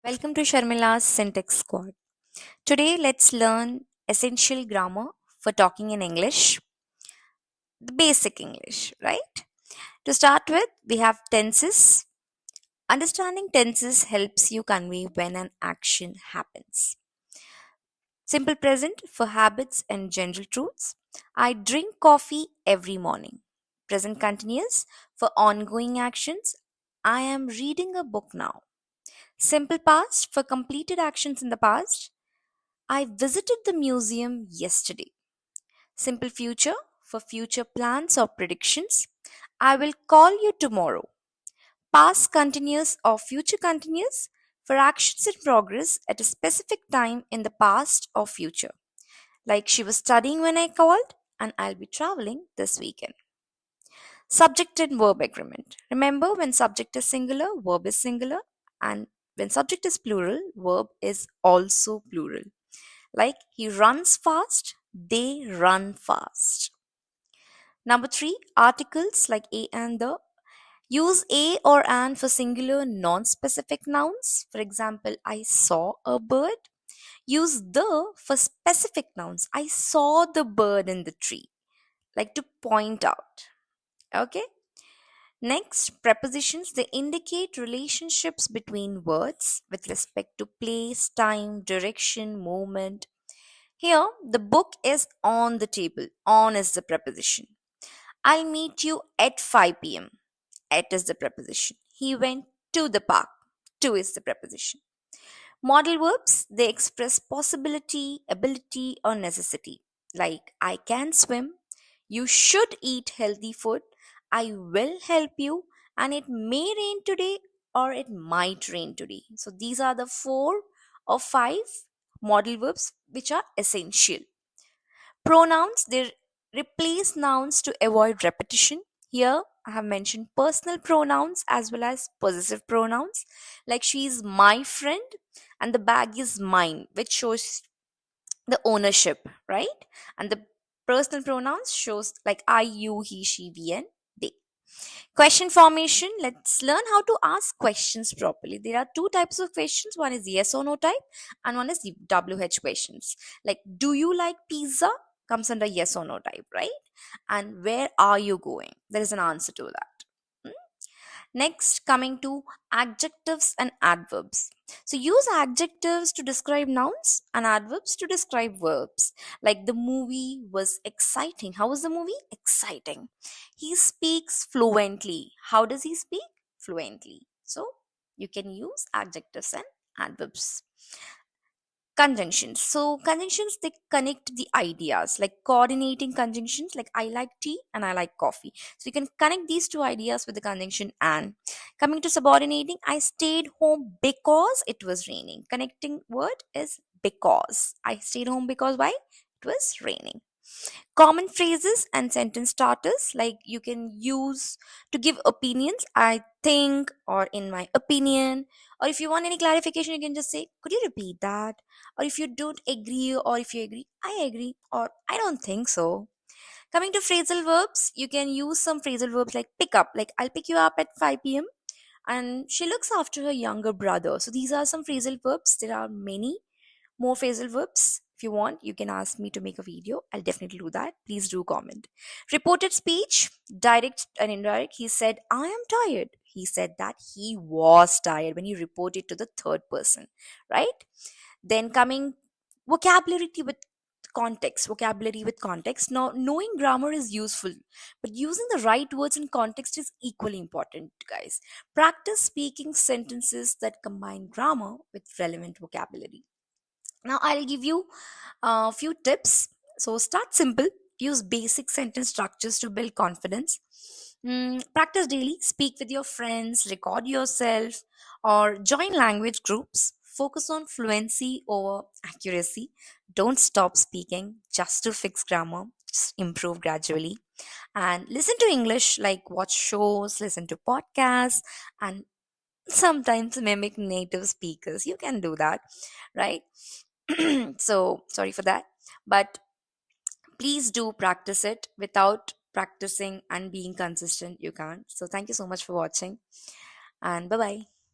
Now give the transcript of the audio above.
Welcome to Sharmila's Syntax Squad. Today, let's learn essential grammar for talking in English, the basic English, right? To start with, we have tenses. Understanding tenses helps you convey when an action happens. Simple present for habits and general truths. I drink coffee every morning. Present continuous for ongoing actions. I am reading a book now. Simple past for completed actions in the past. I visited the museum yesterday. Simple future for future plans or predictions. I will call you tomorrow. Past continuous or future continuous for actions in progress at a specific time in the past or future. Like she was studying when I called and I'll be traveling this weekend. Subject and verb agreement. Remember, when subject is singular, verb is singular, and when subject is plural, verb is also plural. Like he runs fast, they run fast. Number three, articles like a and the. Use a or an for singular non specific nouns. For example, I saw a bird. Use the for specific nouns. I saw the bird in the tree. Like to point out. Okay. Next, prepositions, they indicate relationships between words with respect to place, time, direction, movement. Here, the book is on the table. On is the preposition. I'll meet you at 5 p.m. At is the preposition. He went to the park. To is the preposition. Modal verbs, they express possibility, ability, or necessity. Like, I can swim. You should eat healthy food. I will help you. And it may rain today or it might rain today. So, these are the four or five modal verbs which are essential. Pronouns, they replace nouns to avoid repetition. Here, I have mentioned personal pronouns as well as possessive pronouns. Like she is my friend and the bag is mine, which shows the ownership, right? And the personal pronouns shows like I, you, he, she, we, and they. Question formation. Let's learn how to ask questions properly. There are two types of questions. One is yes or no type, and one is the WH questions. Like, do you like pizza? Comes under yes or no type, right? And where are you going? There is an answer to that. Hmm? Next, coming to adjectives and adverbs. So, use adjectives to describe nouns and adverbs to describe verbs. Like the movie was exciting. How was the movie? Exciting. He speaks fluently. How does he speak? Fluently. So, you can use adjectives and adverbs. Conjunctions. So, conjunctions they connect the ideas, like coordinating conjunctions, like I like tea and I like coffee. So, you can connect these two ideas with the conjunction and. Coming to subordinating, I stayed home because it was raining. Connecting word is because. I stayed home because why? It was raining. Common phrases and sentence starters, like you can use to give opinions, I think, or in my opinion. Or if you want any clarification, you can just say, could you repeat that? Or if you don't agree, or if you agree, I agree, or I don't think so. Coming to phrasal verbs, you can use some phrasal verbs like pick up, like I'll pick you up at 5 p.m. and she looks after her younger brother. So these are some phrasal verbs. There are many more phrasal verbs. If you want, you can ask me to make a video. I'll definitely do that. Please do comment. Reported speech, direct and indirect. He said, I am tired. He said that he was tired when you report it to the third person, right? Then coming vocabulary with vocabulary with context. Now, knowing grammar is useful, but using the right words in context is equally important, guys. Practice speaking sentences that combine grammar with relevant vocabulary. Now, I'll give you a few tips. So, start simple, use basic sentence structures to build confidence. Practice daily, speak with your friends, record yourself, or join language groups. Focus on fluency over accuracy. Don't stop speaking just to fix grammar, just improve gradually. And listen to English, like watch shows, listen to podcasts, and sometimes mimic native speakers. You can do that, right? So sorry for that, but please do practice it. Without practicing and being consistent, you can't. So thank you so much for watching, and bye bye.